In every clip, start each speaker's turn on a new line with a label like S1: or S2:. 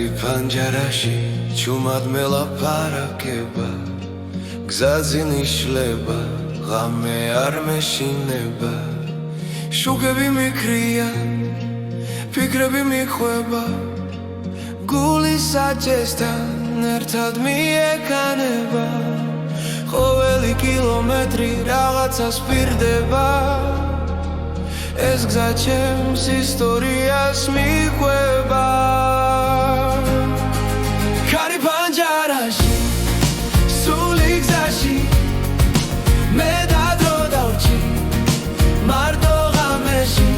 S1: კარი ფანჯარაში ჩუმად მელაპარაკება გზაზე ნიშლება ღამე არ მეშინება შუქები მიქრია ფიქრები მიხვება გული საჭესთან ერთად მიეკანება ყოველი კილომეტრი რაღაცას პირდება ეს გზა ჩემს ისტორიას მიყვება კარი ფანჯარაში სული გზაში მე დადრო დავჭი მარტო ღამეში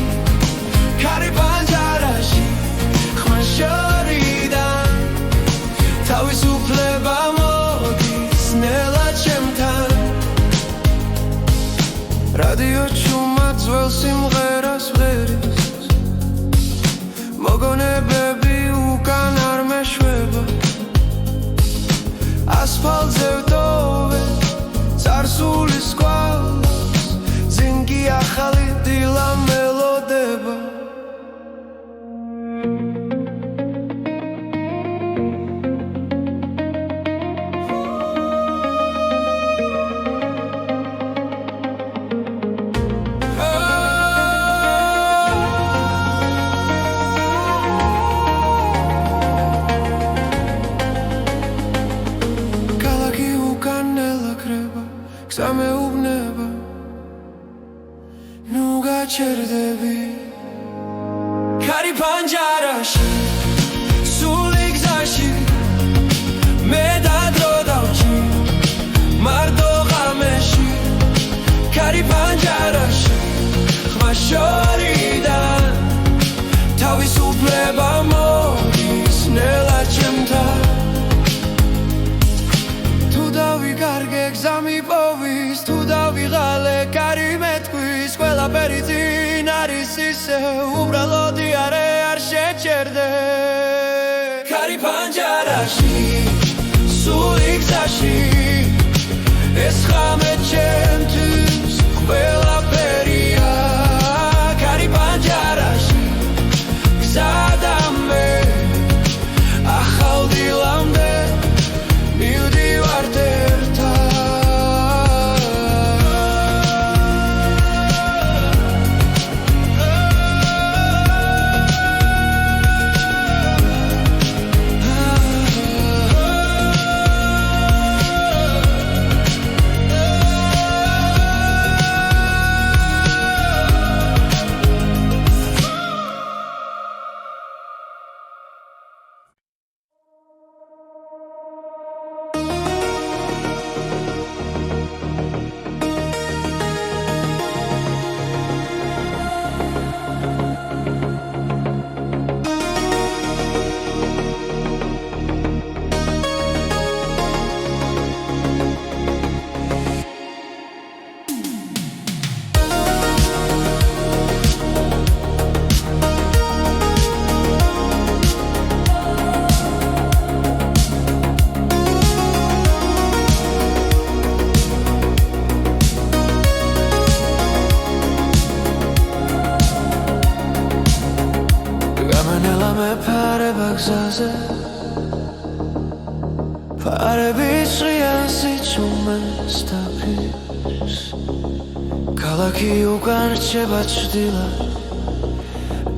S1: კარი ფანჯარაში ხმა შორიდან თავისუფლება მოდის ნელა ჩემთან რადიო ჩუმად ძველ სიმღერას ვღერის მოგონებები უკან არ მეშვება ასფალტზე ვტოვე წარსულის კვალს ძინგი ახალი დილა მელოდება სამეუბნება ნუ გაჩერდები კარი ფანჯარაში სული გზაში მე დადრო დავჭი მარტო ღამეში კარი ფანჯარაში ხმა შორიდან თავისუფლება მოდის ნელა ჩემთან თუ დავიკარგე გზა მიპოვის თუ დავიღალე კარი მეთქვის ყველაფერი წინ არის ისე უბრალოდ იარე არ შეჩერდე კარი ფანჯარაში სული გზაში ეს ღამე ჩემთვის ყველაფერია კარი ფანჯარაში გზა და მე ახალ დილამდე მივდივართ ერთად გზაზე ფარების ღია სიჩუმეს დაფის ქალაქი უკან რჩება ჭრდილად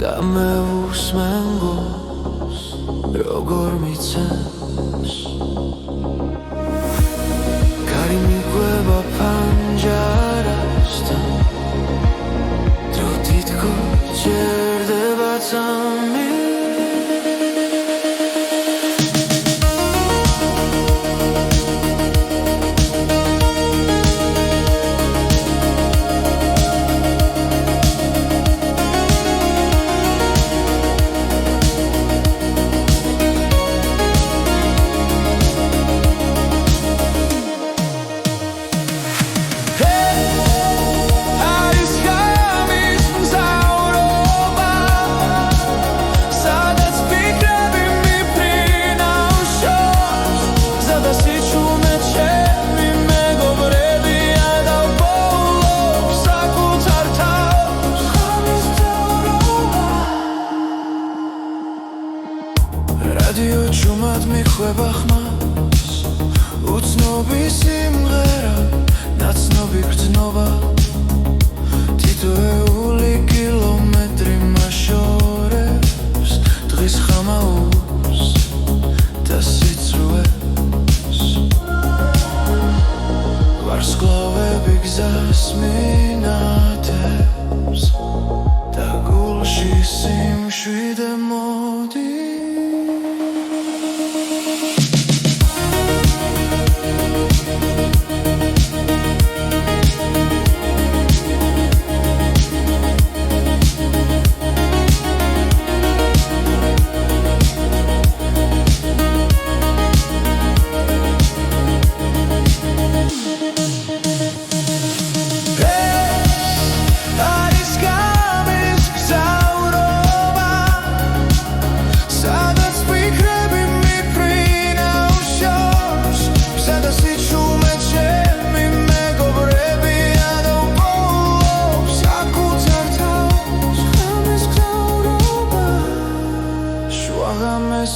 S1: და მე უსმენ გულს როგორ მიცემს კარი მიყვება ფანჯარასთან დრო თითქოს ჭერდება წამი ყვება ხმას უცნობი სიმღერა ნაცნობი გრძნობა თითოეული კილომეტრი მაშორებს დღის ხამაურს და სიცრუეს ვარსკვლავები გზას მინათებს და გულში სიმშვიდე მოდის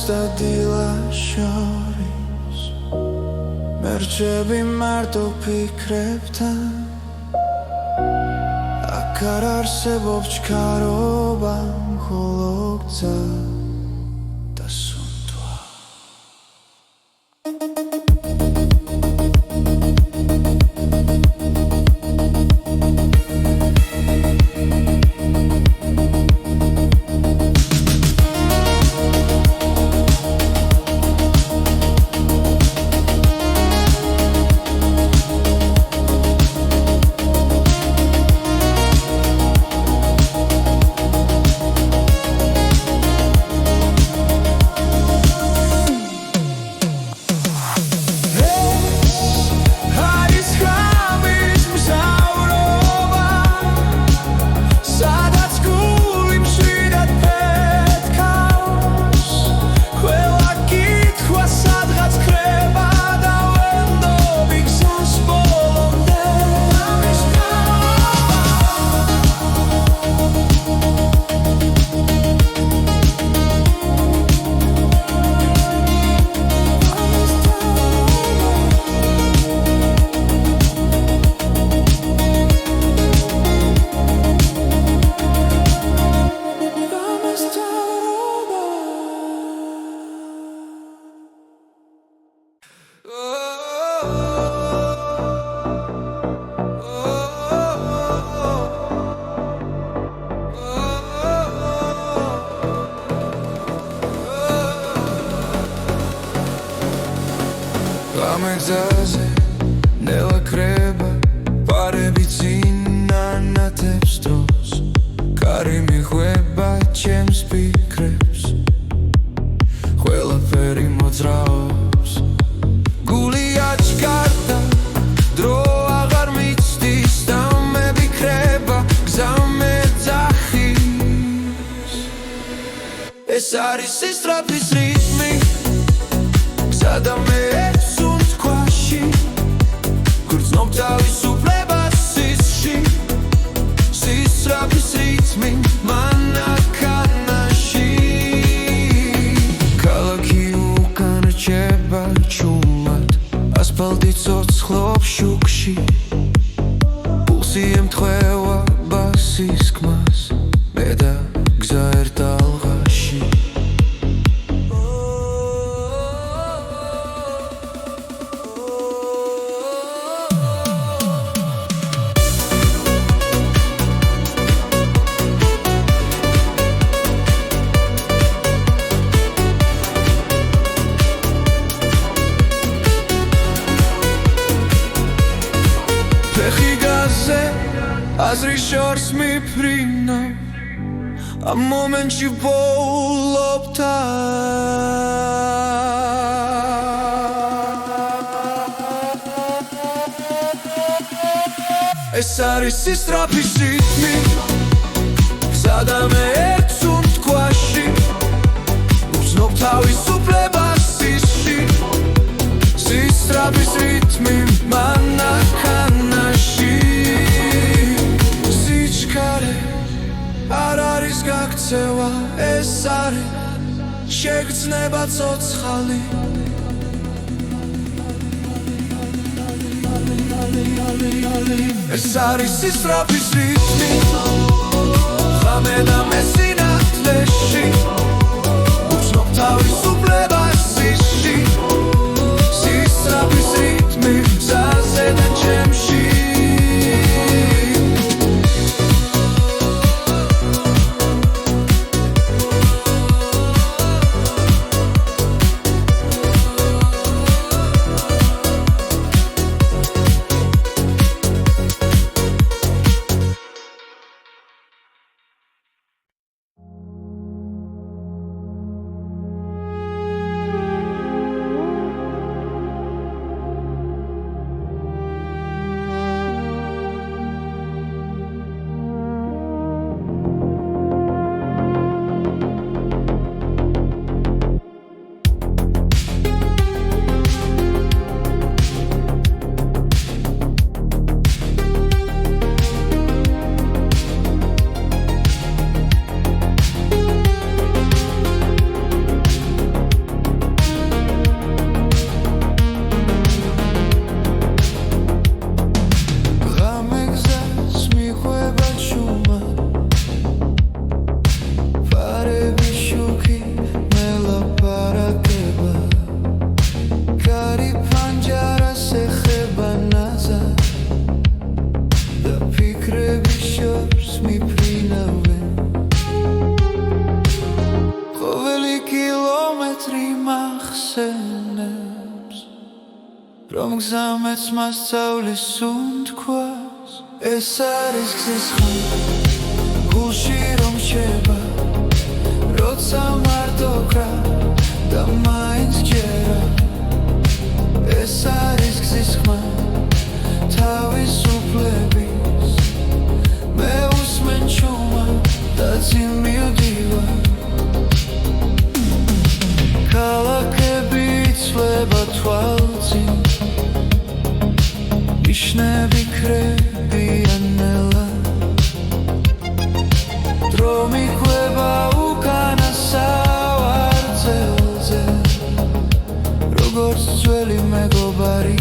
S1: და დილა შორის მერჩები მარტო ფიქრებთან აქ არ არსებობს ჩქარობა მხოლო გზა და სუნთვა ამეძაზე ნელა კრება პარები წინანათებს დროს კარი მიხვება ჩემს ფიქრებს ყველაფერი მოძრაობს გული აჩქარდა დრო აღარ მიცდის და მებიქრება გზა მეძახის ეს არის სისწრაფის რიტმი გზა და მე გრძნობ თავისუფლებას სისში სისწრაფის რიტმი მანქანაში ქალაქი უკან რჩება ჩუმად ასფალტი ცოცხლობს შუქში პულსი ემთხვევა ბასის ხმას მე და გზა ერთ ალღაში აზრის შორს მიფრინავ ამ მომენტში ვოულობ ეს არის სისწრაფის რიტმი გზა და მე ერთ სუნთქვაში ვგრძნობ თავისუფლებას სისში სისწრაფის რიტმი მანქანაში არ არის გაქცევა ეს არის შეგრძნება ცოცხალი ირიტმი ეს არის სისწრაფის რიტმი ღამე და მესინათლეში უცნობ თავისუფლებას ისში სისწრაფის რიტმი გზაზე და ჩემში რომ გზამეც მასწავლის უთქვას ეს არის გზის ხმა გულში რომ შეება როცა მარტო გრა და მაინც ჯერა ეს არის გზის ხმა თავისუფლების მე უსმენ ჩუმა და წინ მივდივარ ქალაქები იცვლება თვალწინ ნიშნები ქრებიან ნელა დრო მიყვება უკანა სავარძელზე როგორც ძველი მეგობარი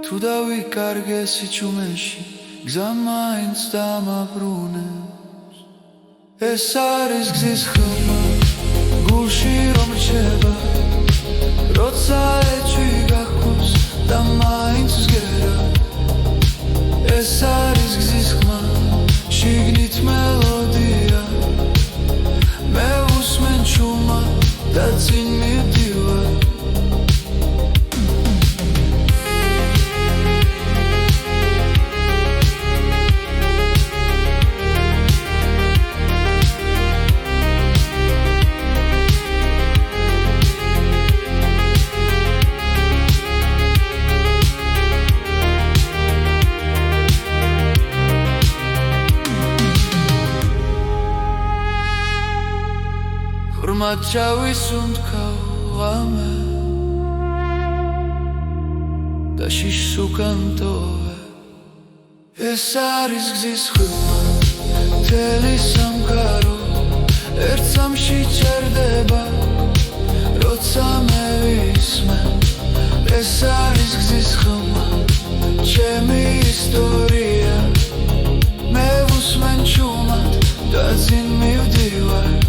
S1: თუ დავიკარგე სიჩუმეში გზა მაინც დამაბრუნებს ეს არის გზის ხმა გულში რომ რჩება როცა ეჭვი გაქვს და მაინც ვსგერა ეს არის გზის ხმა შიგნით მელოდია მე უსმენ ჩუმა და წინ მივდივარ Mačavis un kauvame Da šišu kantove Es არის გზის ხმა მთელი სამყარო ერთ სამში ჩერდება როცა მე ვისმე ეს არის გზის ხმა ჩემი ისტორია მე უსმენ ჩუმად და წინ მივდივარ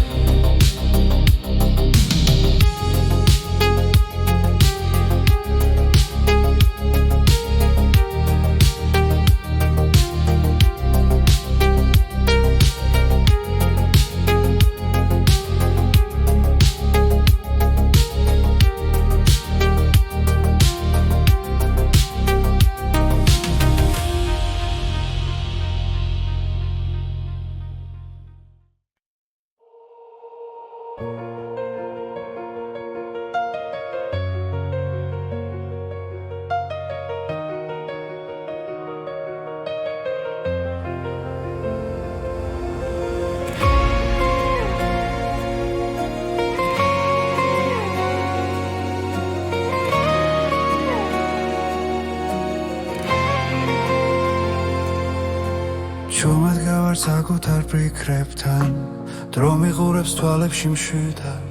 S1: ჩუმად გავარ საკუთარ ფიქრებთან დრო მიყურებს თვალებში მშვიდად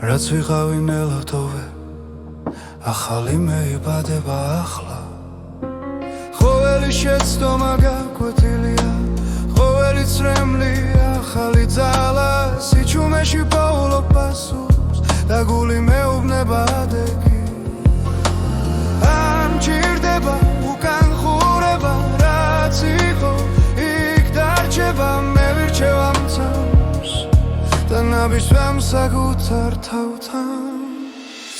S1: რაც ვიყავი ნელოდოვე ახალი მეიბადება ახლა ყოველი შეცდომა გაკვეთილია ყოველი წრემლი ახალი ძალა სიჩუმეში პაულობ პასუხს და გული მეუბნება ადეგი ამ ჭირდება უკან ხურება რაც იყო იქ დარჩება მე ვირჩევ ამ წამს და ნაბიშვამ საკუთარ თავთან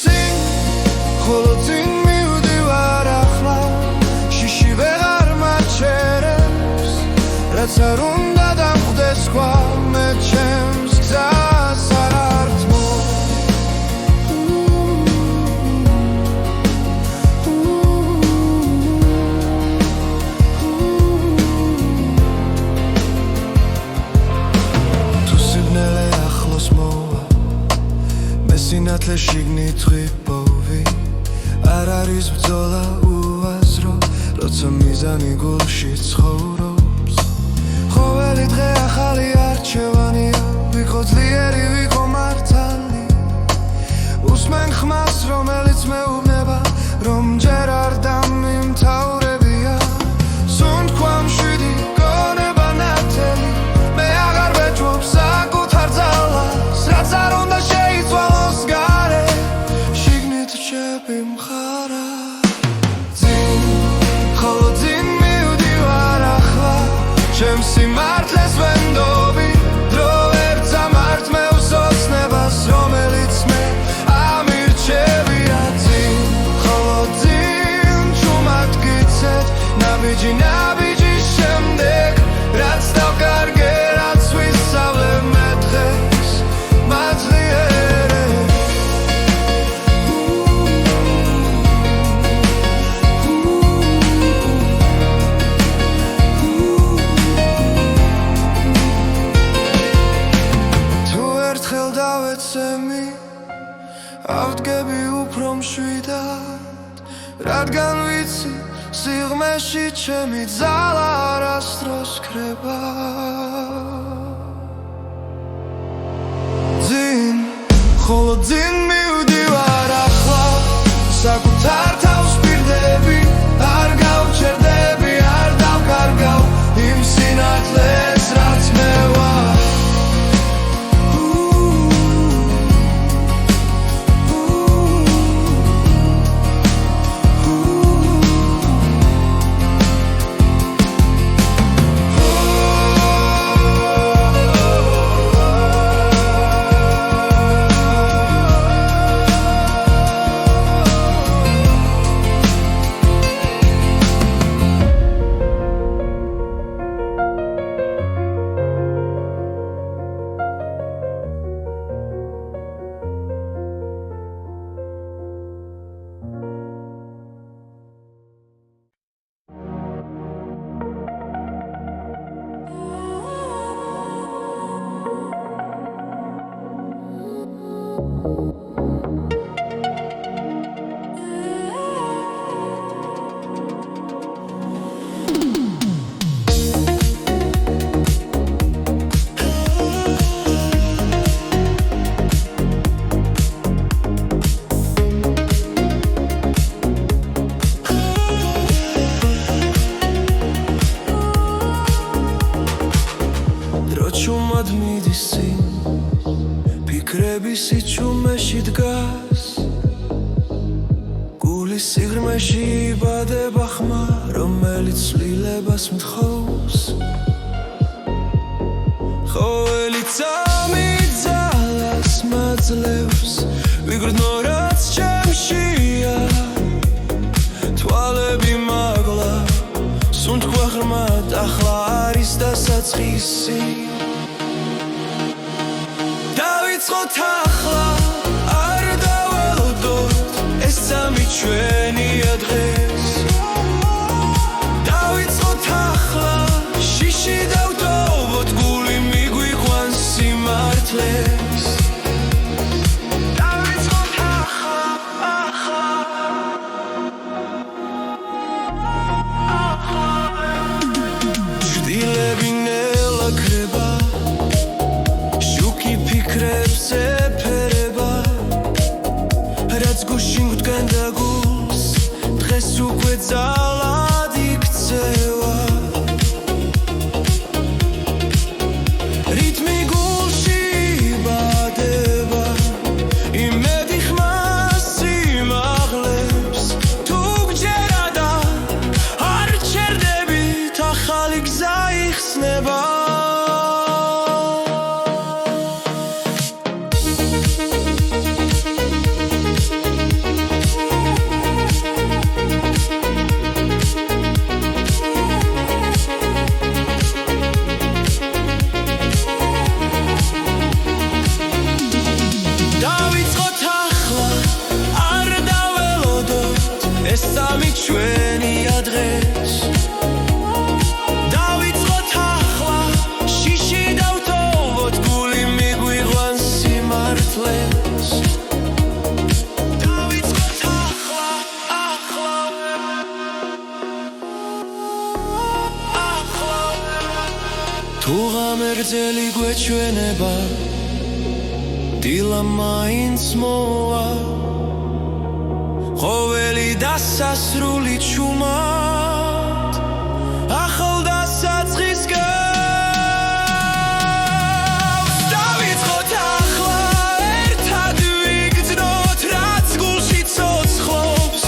S1: წინ ხოლო წინ მივდივარ ახლა შიში ვეღარ მაჩერებს რაც არ უნდა დამხვდეს სხვა მე ჩემს გზას არ ართმო სინათლე შიგნით ღვიპოვი არ არის ბრძოლა უაზრო როცა მიზანი გულში ცხოვრობს ყოველი დღე ახალი არჩევანია ვიყო ძლიერი ვიყო მართალი უსმენ ხმას რომელიც მეუბნება რომ ჯერ არ დამიმთავრებია სუნთქვა მშვიდი გონება ნათელი მე აღარ ვეჭვობ საკუთარ ძალას რაც არ უნდა შეიცვალოს გარე შიგნით რჩები მხარა წინ ხოლო წინ მივდივარ ახლა ჩემს სიმართლეს ვენდობი დრო ვერ წამართმევს ოცნებას რომელიც მე ამირჩევია წინ ხოლო წინ ჩუმად გიცეთ ნაბიჯი ნაბიჯის შემდეგ რაც დავკარგე რაც ვისწავლე მე დღეს ავდგები უფრო მშვიდად რადგან ვიცი სიღრმეში ჩემი ძალა არასდროს ქრება ძინ ხოლო ძინ მივდივარ ახლა საკუთარ თავს პირდები არ გავჩერდები არ დავკარგავ იმ სინათლეს რაც მე ვარ ფიქრები სიჩუმეში დგას გული სიღრმეში იბადება ხმა რომელიც ცვლილებას მთხოვს ყოველი წამი ძალას მაძლევს ვიგრძნო რაც ჩემშია თვალები მაგლა სუნთქვა ღრმად ახლა არის დასაწყისი დავიწყოთ ახლა არ დაველოდოთ ეს სამი ჩვენია დღეს დავიწყოთ ახლა შიში დავტოვოთ გული მიგვიყვანს სიმართლეს დავიწყოთ ახლა ჩრდილო ძალად იქცევა რითმი გულში იბადება იმედი ხმას სიმაღლებს თუ გჯერა და არ ჩერდებით ახალი გზა იხსნება ეს სამი ჩვენი ადრეს დავიწყოთ ახლა შიში დავტოვოთ გული მიგვიყვანს სიმართლეს დავიწყოთ ახლა თუ ღამერთელი გვეჩვენება დილა მაინც მოვა ყოველი დასასრული ჩუმად ახალ დასაწყის გავს დავიწყოთ ახლა ერთად ვიგრძნოთ რაც გულში ცოცხლობს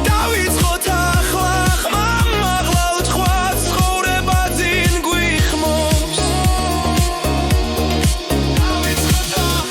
S1: დავიწყოთ ახლა ხმამ მაღლა უთქვა ცხოვრება ძინ გვიხმობს დავიწყოთ ახლა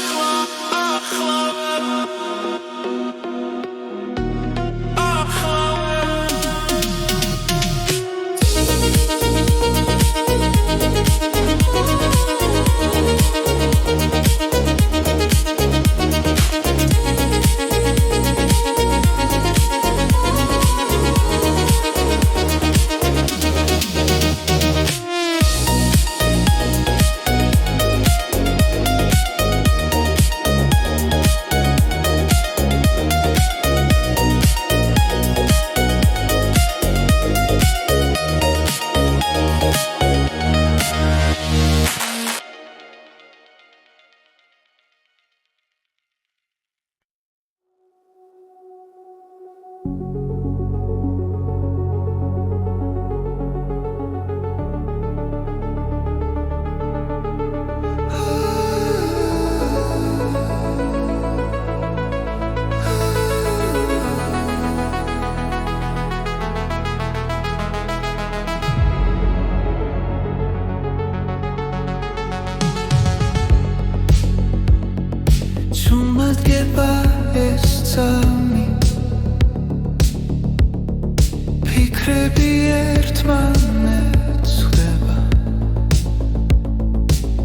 S1: ფიქრები ერთმანეთს ხდება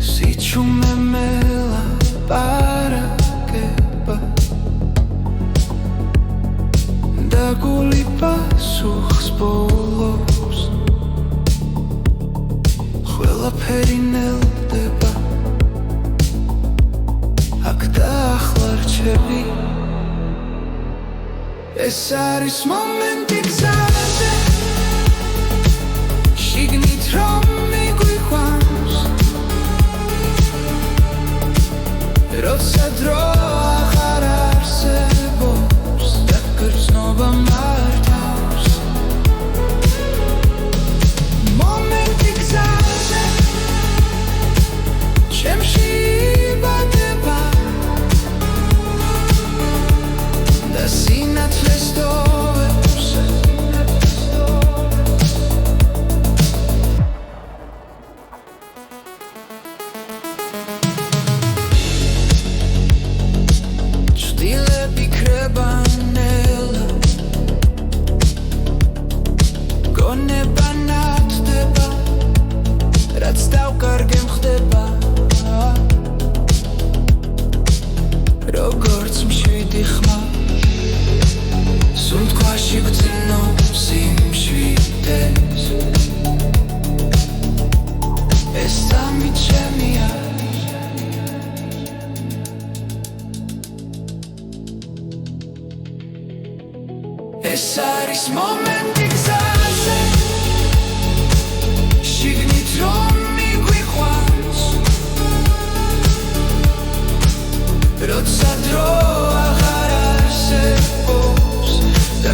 S1: სიჩუმე მელაპარაკება და გული პასუხს ბოლობს ყველაფერი ნელდება აქ და ახლა რჩები ეს არის მომენტი გზაზე შიგნით რომ მიგვიყვანს როცა დრო აღარ არსებობს და გრძნობა მართავს მომენტი გზაზე ჩემში იბადება და სინათლეს ტოვებს ჭდილები ქრებანელა გონება ნათდება რაც დავკარგე მხდება როგორც მშვიდი ხმა სუნთქვაში გძნობს იმშვიდეს ეს სამი ჩემია ეს არის მომენტი გზაზე შიგნით რომ მიგვიყვანს როცა დრო აღარ არსებობს და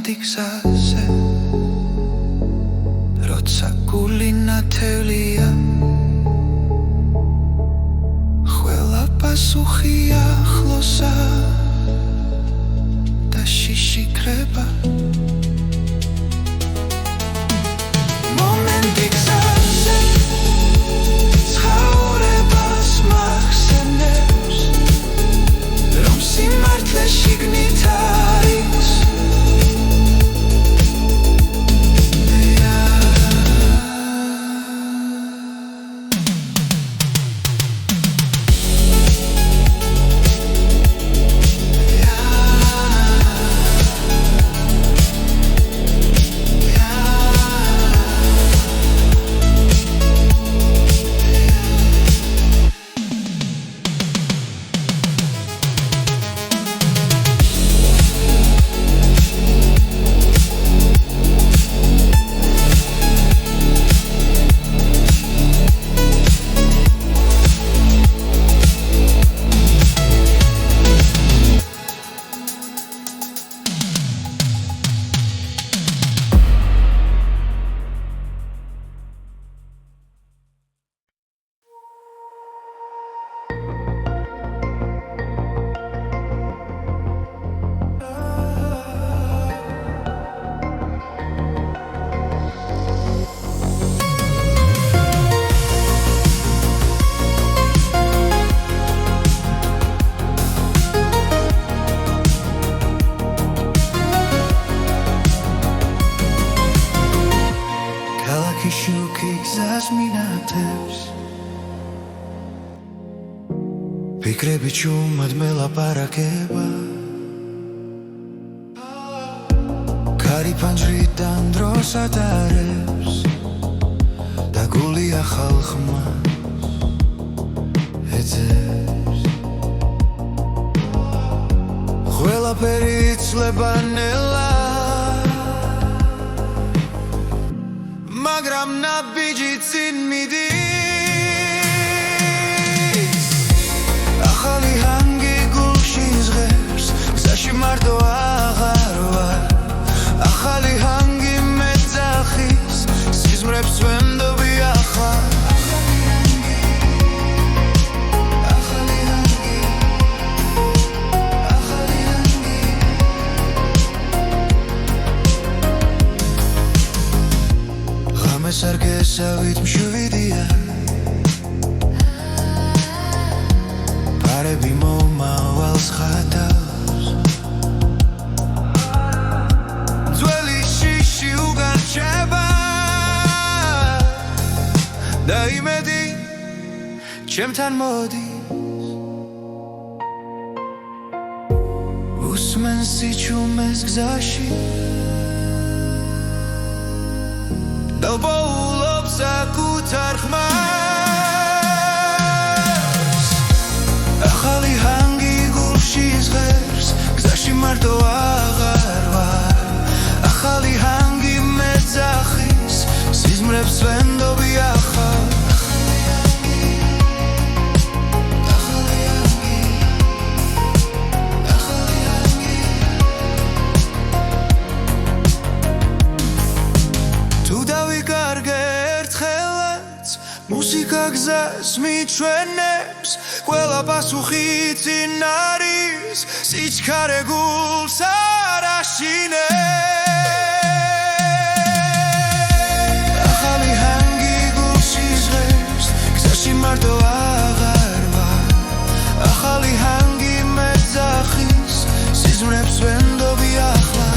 S1: მომენტი გზაზე როცა გული ნათელია ყველა პასუხი ახლოსა და შიში ქრება მომენტი გზაზე ცხოვრებას მახსენებს რომ სიმართლე შიგნით არის შუქი გზას მინათებს ფიქრები ჩუმად მელაპარაკება ქარი ფანჯრიდან დროს ატარებს და გული ახალ ხმას ეძებს ყველაფერი იცლება ნელა მაგრამ ნაბიჯი წინ მიდის ახალი ჰანგი გულში ზღერს გზაში მარტო აღარ ვარ ახალი ჰანგი მეძახის სიზმრებს ვენდობი ახლა სარგესავით მშვიდია პარები მომავალს ხატავს ძველი შიში უგარჩება და იმედი ჩემთან მოდის უსმენს სიჩუმეს გზაში დავბოულობ საკუთარ ხმას ახალი ჰანგი გულში ზღერს გზაში მარტო აღარ ვარ ახალი ჰანგი მეძახის სიზმრებს ვენდობი ახლა მუსიკა გზას მიჩვენებს ყველა პასუხი წინ არის სიჩქარე გულს არ აშინებს ახალი ჰანგი გულში ზღერს გზაში მარტო აღარ ვარ ახალი ჰანგი მეძახის სიზმრებს ვენდობი ახლა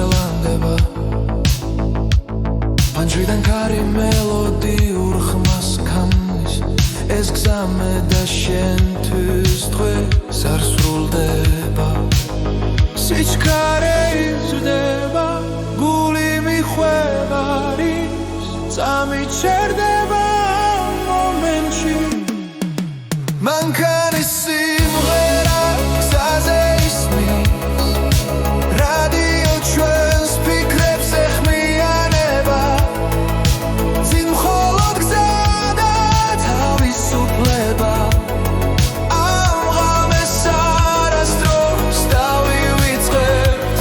S1: მელანდება პანჯრიდან კარი მელოდიურ ხმას ქმნის ეს გზა მე და შენთვის დღეს არ სრულდება სიჩქარე იზრდება გული მიხვევა რის წამიჩერდება მომენტში მანქანის სიმღერა გზაზე ისმის რადიო ჩვენს ფიქრებს ეხმიანება წინ მხოლოდ გზა და თავისუფლება ამ ღამეს არასდროს დავივიწყებთ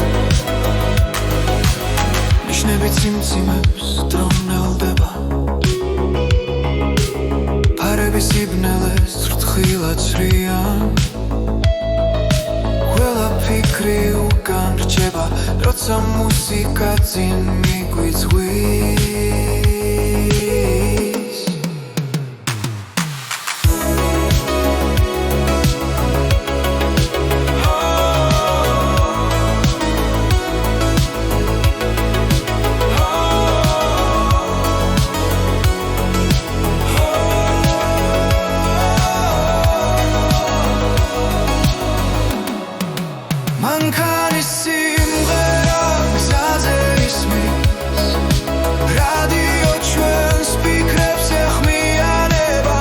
S1: ნიშნები ციმციმებს დრონელდება სიბნელეს ფრთხილად ცრიან ყველა ფიქრი უკან რჩება როცა მუსიკა წინ მიგვიწვის მანქანის სიმღერა გზაზე ისმის რადიო ჩვენს ფიქრებს ეხმიანება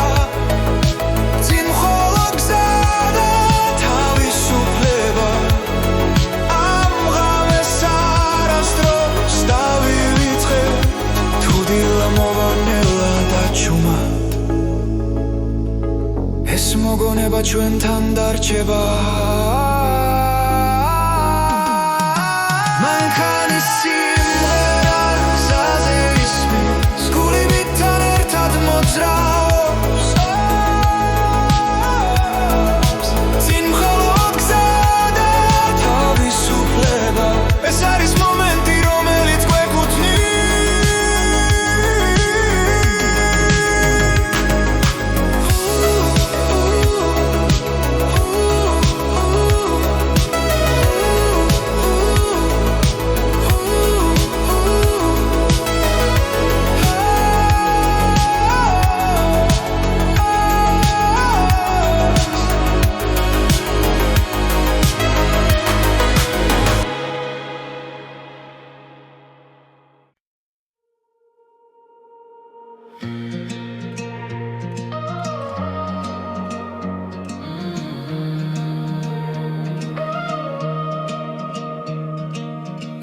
S1: წინ მხოლოდ გზა და თავისუფლება ამ ღამეს არასდროს დავივიწყებ თუ დილა მოვანელა და ჩუმა ეს მოგონება ჩვენთან დარჩება მანქანის სიმღერა გზაზე ისმის გული მითთან ერთად მოძრაობს წინ მხოლოდ გზა და თავისუფლება ეს არის მომენტი რომელიც გვეკუთვნის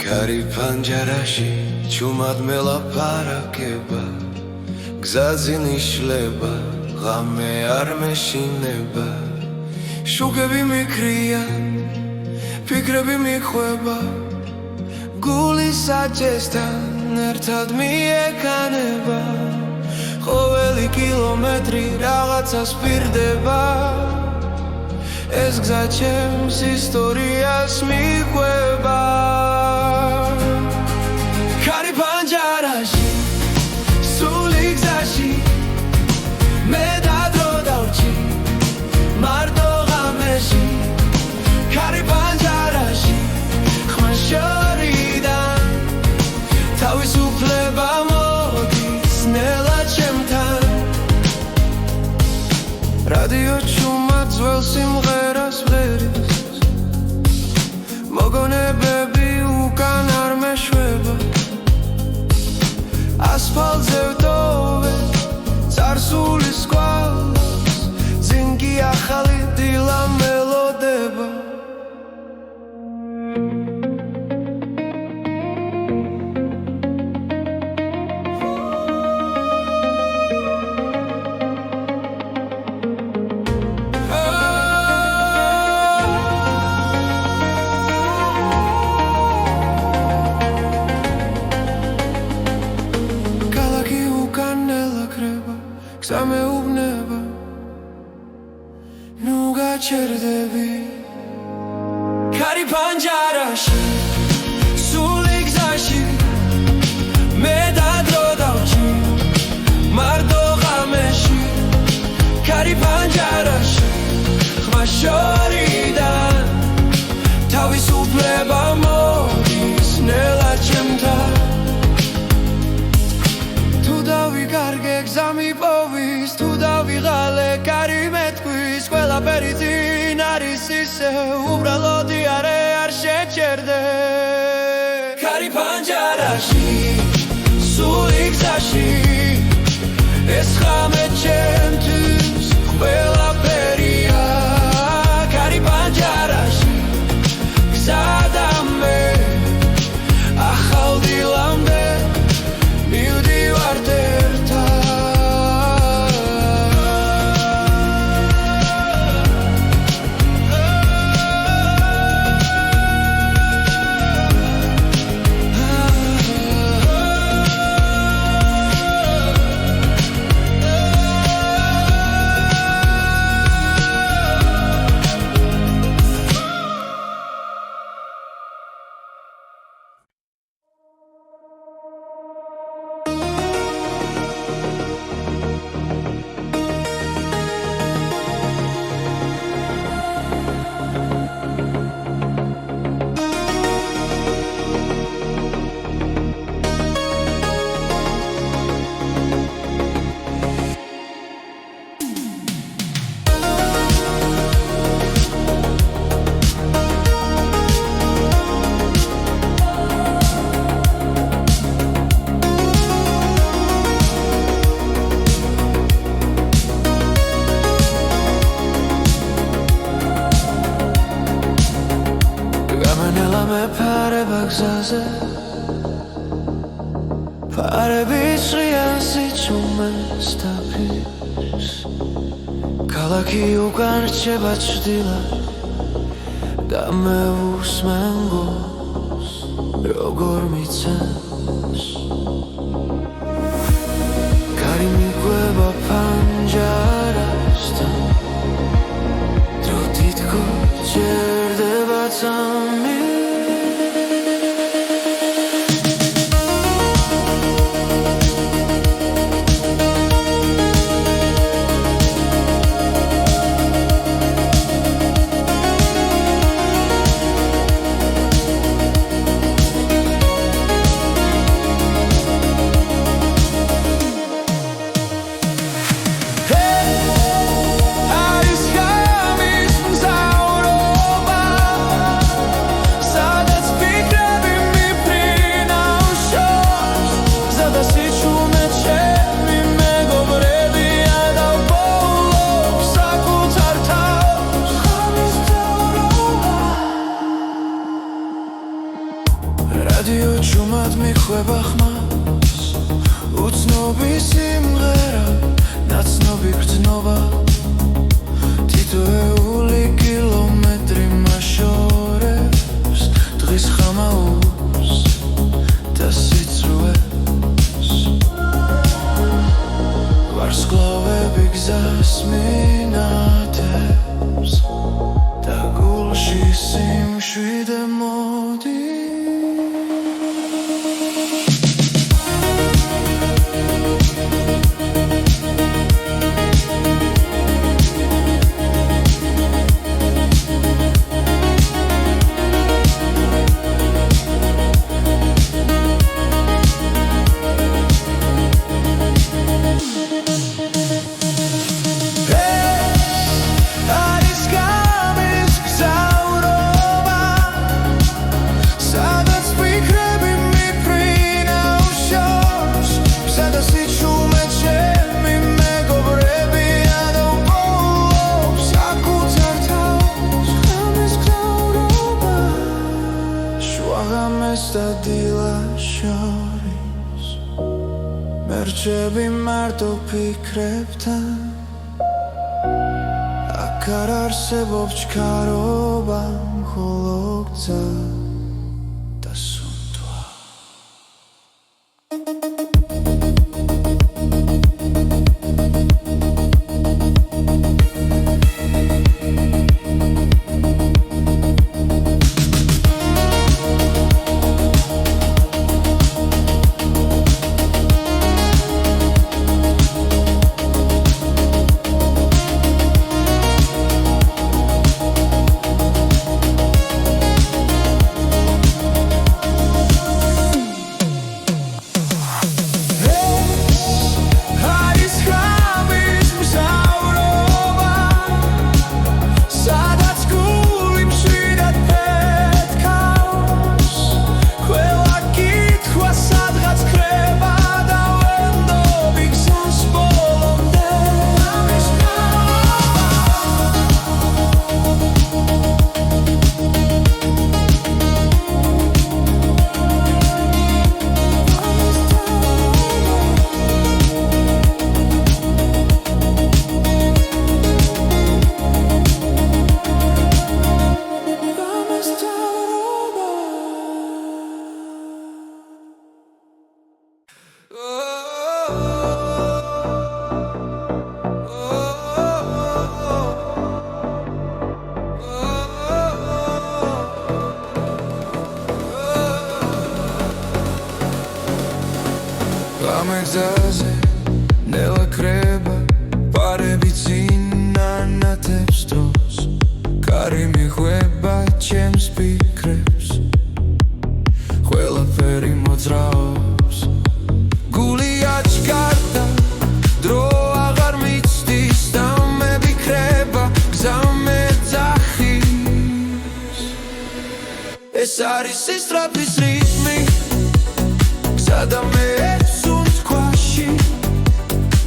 S1: კარი პანჯარაში ჩუმად მელაპარაკება გზაზე ნიშლება ღამე არ მეშინება შუქები მიქრიან ფიქრები მიხვება გული საჭესთან ერთად მიეკანება ყოველი კილომეტრი რაღაცას პირდება ეს გზა ჩემს ისტორიას მიყვება კარი პანჯარაში სული გზაში მე და დრო დავრჩი მარტო ღამეში კარი პანჯარაში ხმა შორიდან თავისუფლება მოდის ნელა ჩემთან რადიო ჩუმად ძველ სიმღერას ვღერის მოგონებები უკან არ მეშვება ასფალტზე ვტოვე წარსულის კვალს წინ კი ახალი დილა მელოდება კარი პანჯარაში სული გზაში ეს ხამე ჩემთვის ყველაფერია კარი პანჯარაში გზადამე ახალ დილამდე მივდივართ ერთად ფარების ღიასით უმესტაფის ქალაქი უკან რჩება ჭრდილად და მე უსმენ გულს როგორ მიცემს კარი მიყვება პანჯარასთან დრო თითქოს ჭერდება წამი რადიო ჭუმად მიხვება ხმას უცნობის სიმღერა ნაცნობი გრძნობა თითოეული კილომეტრი მაშორებს დღის ხამაურს და სიცრუეს ვარსკვლავები გზას მინათებს და გულში სიმშვიდე მოდის მერჩები მარტო ფიქრებთან აქ არ არსებობს ჩქარობა მხოლო გზა და სუნთვა გამეგზაზე ნელა კრება პარები წინანათებს დროს კარი მიხვება ჩემს ფიქრებს ყველაფერი მოძრაობს გული აჩქარდა დრო აღარ მიცდის და მებიქრება გზა მეძახის ეს არის სისწრაფის რიტმი გზა და მე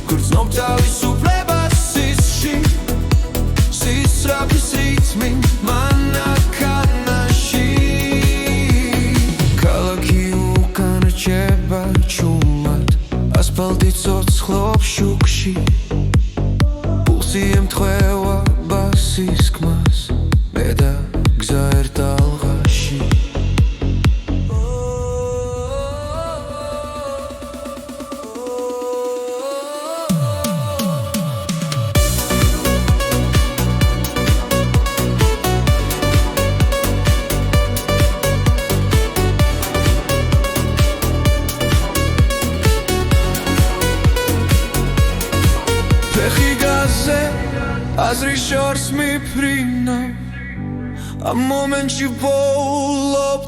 S1: გრძნობ თავისუფლებას სისში სისწრაფის რიტმი მანქანაში ქალაქი უკან რჩება ჩუმად ასფალტი ცოცხლობს შუქში პულსი ემთხვევა ბასის ხმას მე და გზა ერთ ალღაში აზრის შორს მიფრინავ ამ მომენტში ვოულობ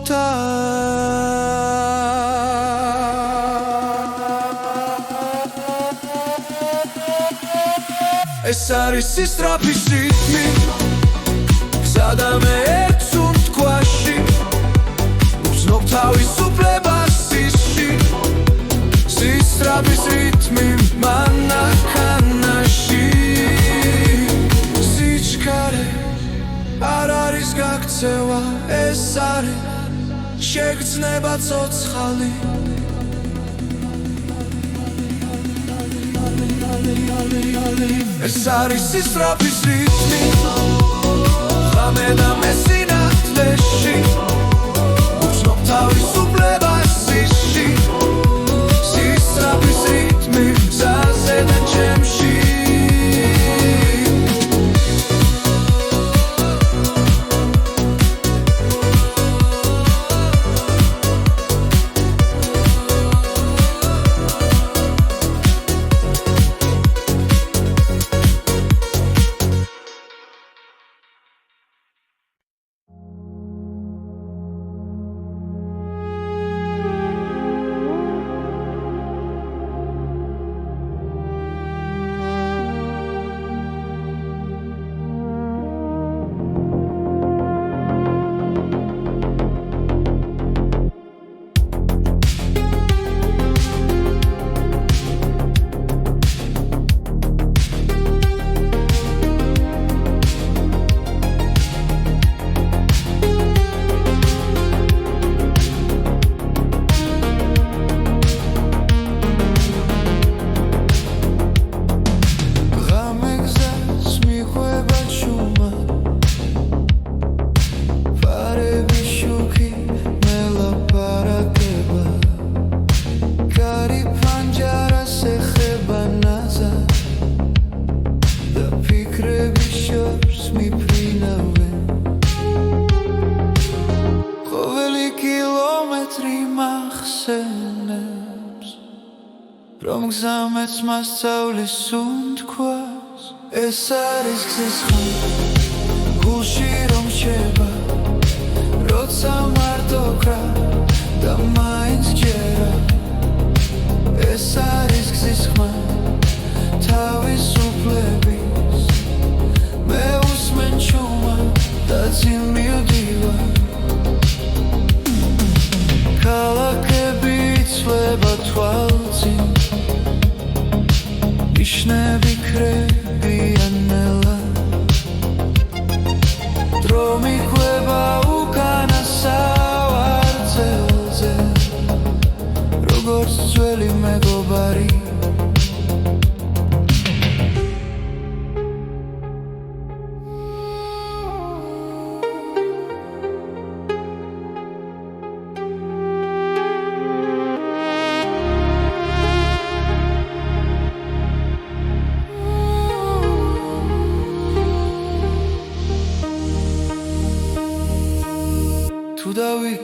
S1: ეს არის სისწრაფის რიტმი გზა და მე ერთ სუნთქვაში ვგრძნობ თავისუფლებას სისში სისწრაფის რიტმი მანქანაში არ არის გაქცევა ეს არის შეგრძნება ცოცხალი ეს არის სისწრაფის რიტმი ღამე და მე სინათლეში ვგრძნობ თავისუფლებას სისში სისწრაფის რიტმი გზაზე და ჩემში რომ გზამეც მასწავლის სუნთქვას ეს არის გზის ხმა გულში რომ რჩება როცა მარტო კრა და მაინც ჯერა ეს არის გზის ხმა თავისუფლების მე უსმენ ჩუმა და წინ მივდივარ ქალაქები იცვლება თვალწინ ნიშნები ქრებიან ნელა დრო მიხვება უკანა სავარძელზე როგორც ძველი მეგობარი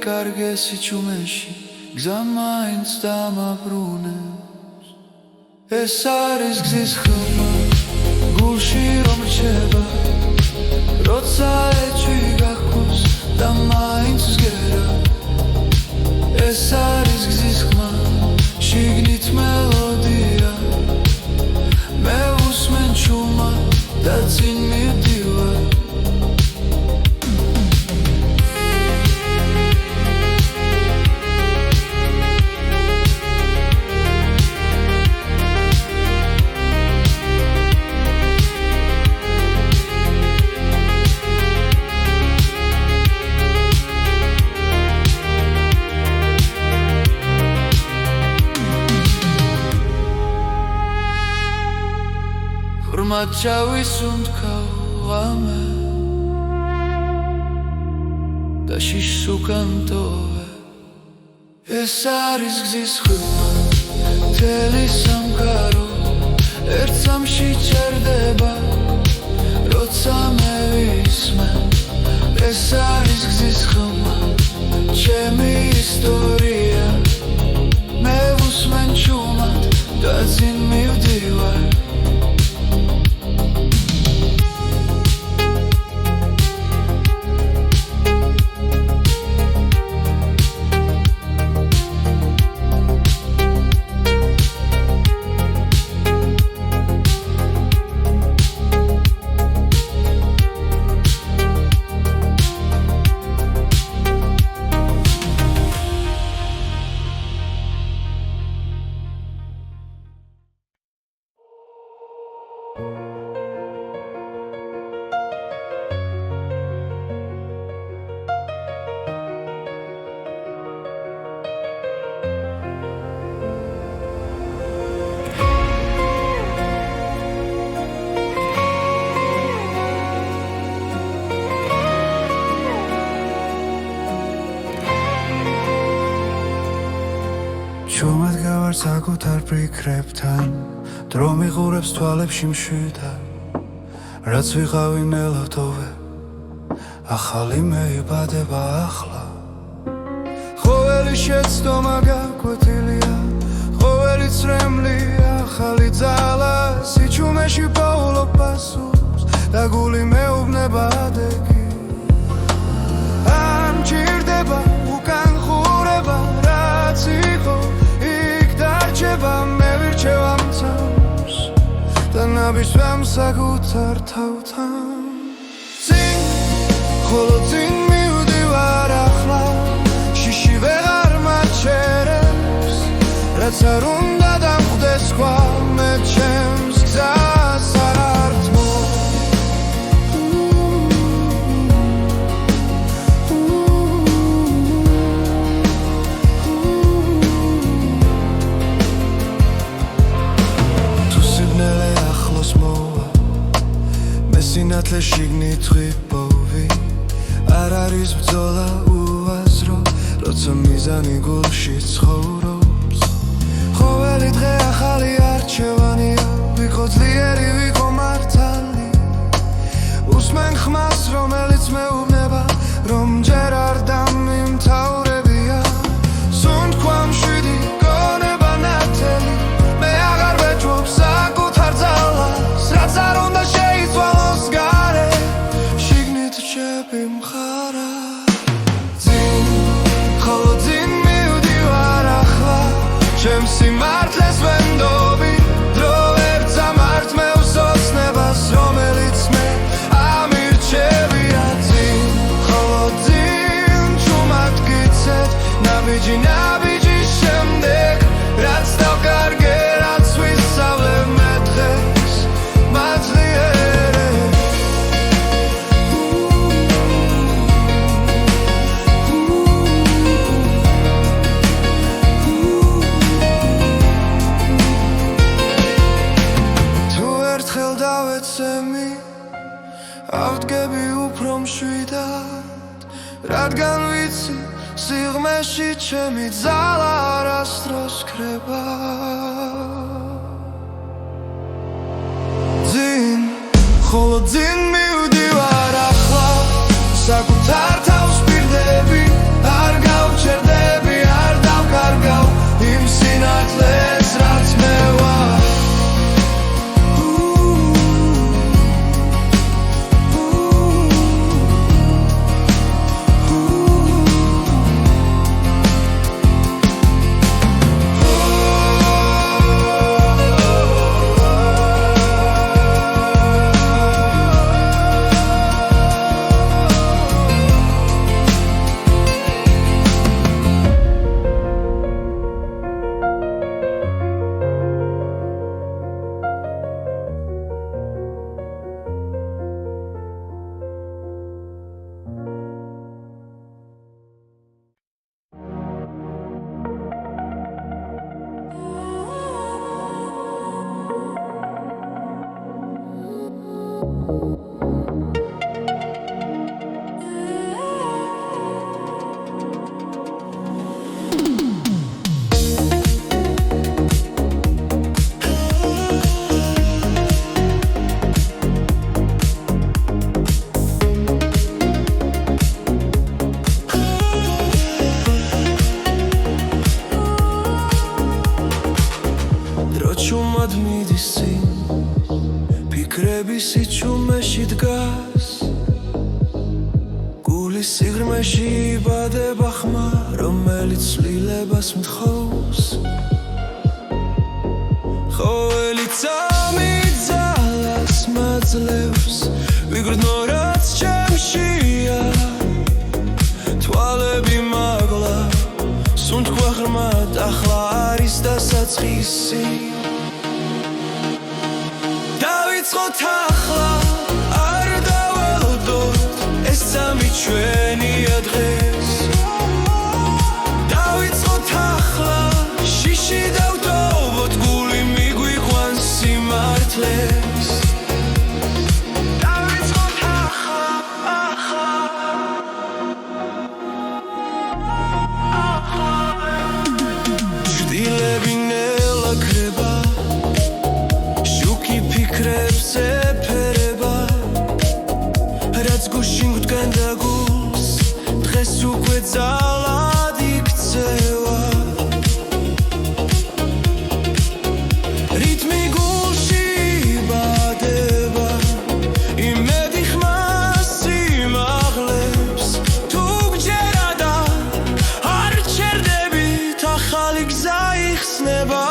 S1: კარგესი ჩუმეში გზა მაინც დამაბრუნებს ეს არის გზის ხმა გულში რომ რჩება როცა ეჭვი გაქვს და მაინც ვსგერა ეს არის გზის ხმა შიგნით მელოდია მე უსმენ ჩუმად და წინ მივდივარ Mačavis un kauame Da shishu kantove Es aris gzis khuma Teli samkaro Ertsam shi cherdeba Rotsa me vismen Es aris gzis khuma Chemi istoria Me vusmen chumat Da zin mivdivar Chumad gavar sakutar prikreptan Dro miqurebs tvalebshi mshvidan Rats viqavi nelotove Axali meibadeba axla Qoveli shetsdoma gakwetilia Qoveli tsremli axali dzala Sichumeshi paulo pasus Da guli meubneba adegi Am chirdeba ukan khureba rats iqo მე ვირჩევა მცავს და ნაბიჯვამ საკუთარ თავთან წინ ხოლო წინ მივდივარ ახლა შიში ვეღარ მაჩერებს რაც არ უნდა დამხვდეს სხვა მე ჩემს გზას არ ართმო Sinathle shignit qipovi Ar aris bzola uazro Rotsa mizani gulshi ცხოვრობს Qoveli dqe axali archevania Viqo dzlieri viqo martali Usmen khmas romelits meubneba Rom jer ar damimtaurebia Sundkva mshvidi goნება nateli Me agar vechvobs sakutar dzalას Rats ar უნდა შეიცვალოს gare Shignit chebi mkhara Dzin ხოლო dzin mivdivar axla Chems simartles vendobi Dro ვერ dzamart me usosnebas romelits me amirchebia Dzin ხოლო dzin chumad gitset Nabiji nabiji shemdeg Rats davkarge rats visavle me dges ავდგები უფრო მშვიდად რადგან ვიცი სიღმეში ჩემი ძალა არასდროს ქრება ძინ ხოლო ძინ მივდივარ ახლა საკუთარ თავს პირდები არ სიჩუმეში დგას გულის სიღრმეში იბადება ხმა რომელიც ცვლილებას მთხოვს ყოველი წამი ძალას მაძლევს ვიგრძნო რაც ჩემშია თვალები მაგლა სუნთქვა ღრმად ახლა არის დასაწყისი დავიწყოთ ახლა არ დაველოდოთ ეს სამი ჩვენია დღეს დავიწყოთ ახლა შიში დავტოვოთ გული მიგვიყვანს სიმართლეს დავიწყოთ ახლა ჭრილები ნელა ქრება ფიქრებს ეფერება რაც გუშინ გვდგენდა გულს დღეს უკვე ძალად იქცევა რითმი გულში იბადება იმედი ხმას სიმაღლებს თუ გჯერა და არ ჩერდებით ახალი გზა იხსნება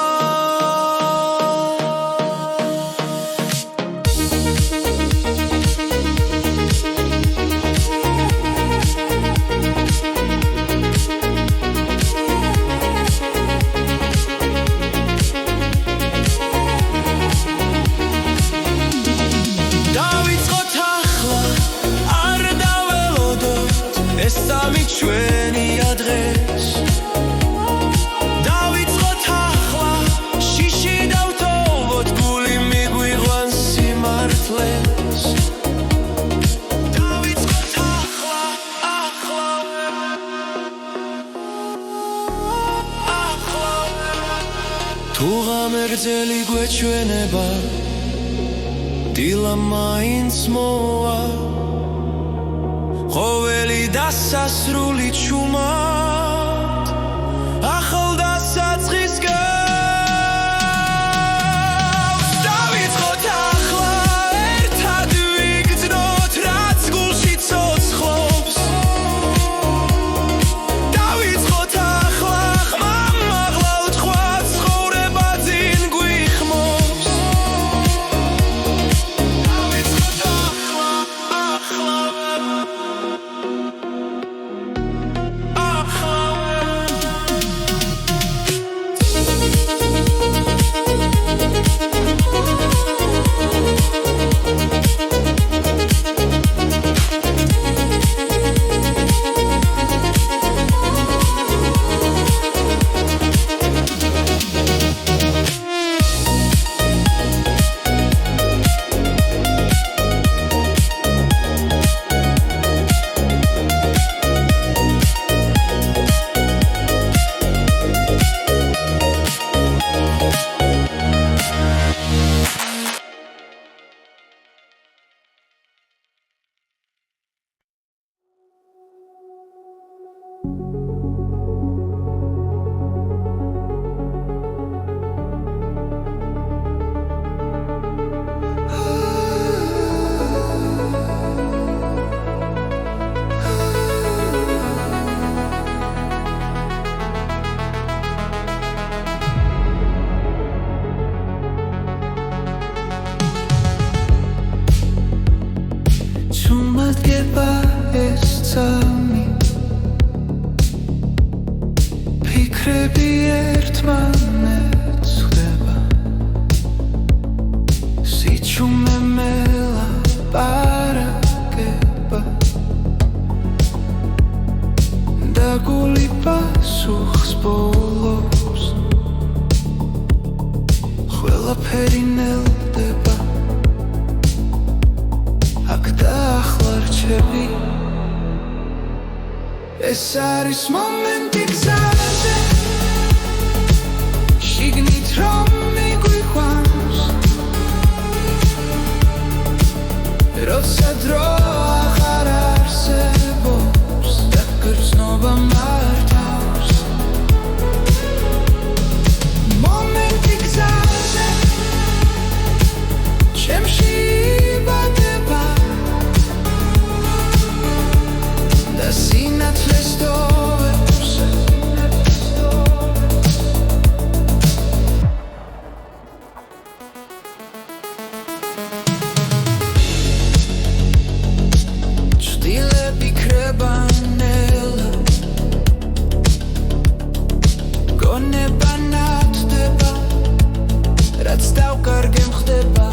S1: ეს სამი ჩვენია დღეს დავიწყოთ ახლა შიში დავტოვოთ გული მიგვიყვანს სიმართლეს დავიწყოთ ახლა თუ ღამერձელი გვეჩვენება დილა მაინც მოვა ყოველი დასასრული ჩუმად ახალ დასაწყის გავს დავიწყოთ ახლა ერთად ვიგრძნოთ რაც გულში ცოცხლობს დავიწყოთ ახლა ხმამ მაღლა უთქვა ცხოვრება წინ გვიხმობს დავიწყოთ ახლა ფიქრები ერთმანეთს ხვდება სიჩუმე მელაპარაკება და გული პასუხს ბოლობს ყველაფერი ნელდება ეს არის მომენტი გზაზე შიგნით რომ მიგვიყვანს როცა დრო აღარ არსებობს და გრძნობა მართავს მომენტი გზაზე ჩემში იბადება და სინათლეს დოვებს ჭდილები ქრებანელა გონება ნათდება რაც დავკარგე ხდება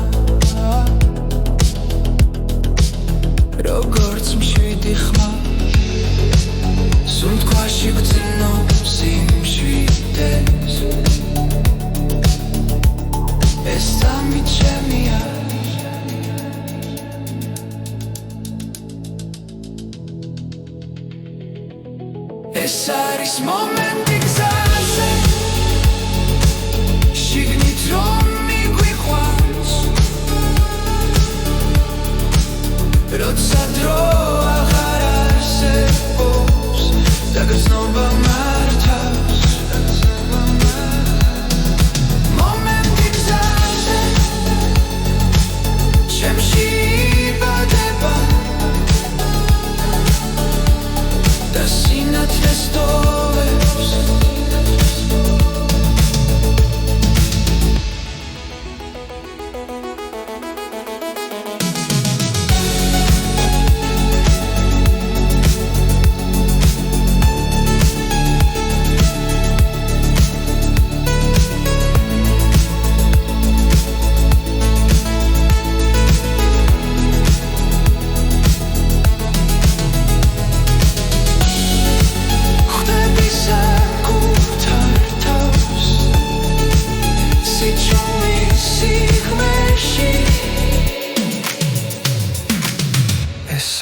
S1: როგორც მშვიდი ხმა სუნთქვაში გძნობს იმშვიდეს ეს სამი ჩემია ეს არის მომენტი გზაზე შიგნით რომ მიგვიყვანს როცა დრო აღარ არსებობს და გრძნობა მართავს მომენტი გზაზე ჩემში იბადება და სინათლეს დოვებს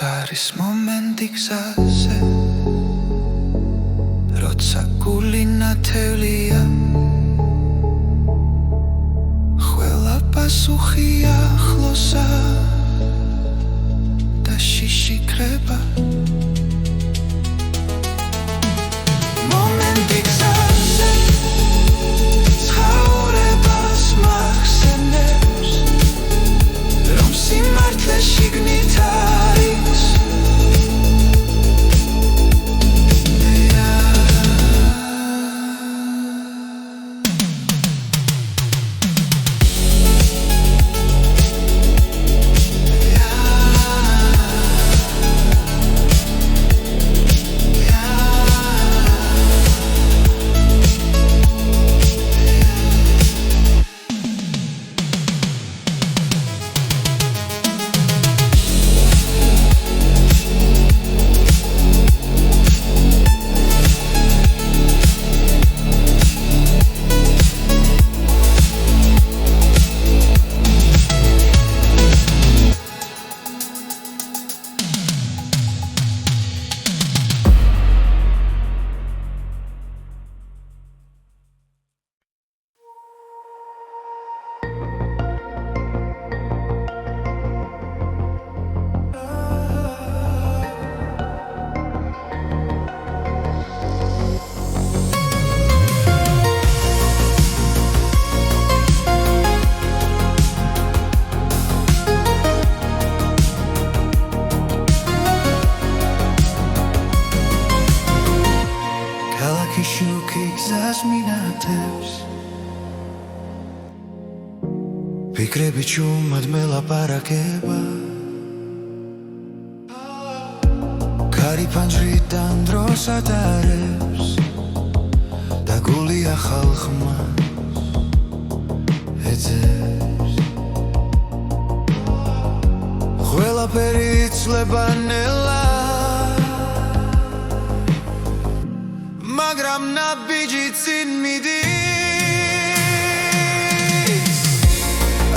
S1: არის მომენტი გზაზე როცა გული ნათელია ყველა პასუხი ახლოსა და შიში ქრება მომენტი გზაზე ცხოვრებას მახსენებს რომ სიმართლე შიგნით არის ფიქრები ჩუმად მელაპარაკება კარი ფანჯრიდან დროს ატარებს და გული ახალ ხმას ეძებს ყველაფერი იცლება ნელა მაგრამ ნაბიჯი წინ მიდის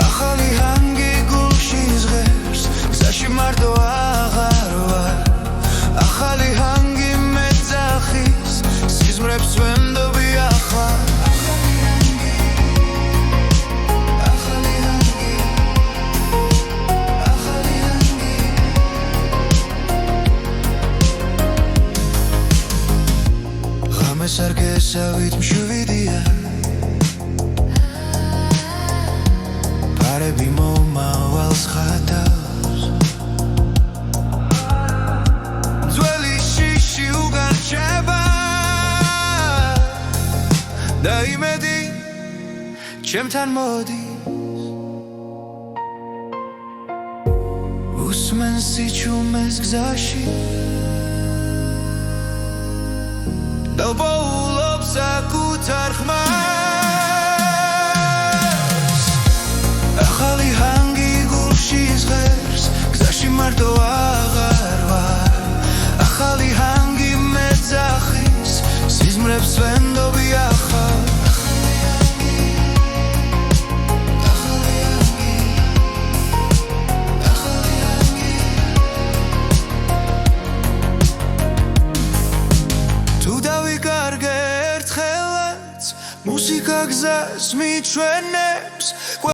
S1: ახალი ჰანგი გულში ზღერს გზაში მარტო აღარ ვარ ახალი ჰანგი მეც და იმედი ჩემთან მოდი უსმენს სიჩუმეს გზაში და ვბოულობს საკუთარ ხმას ახალი ჰანგი გულში იზღერს გზაში მარტო აღარ ვარ ახალი ჰანგი მეძახის სიზმრებს ვენდობი ახალ მუსიკა გზას მიჩვენებს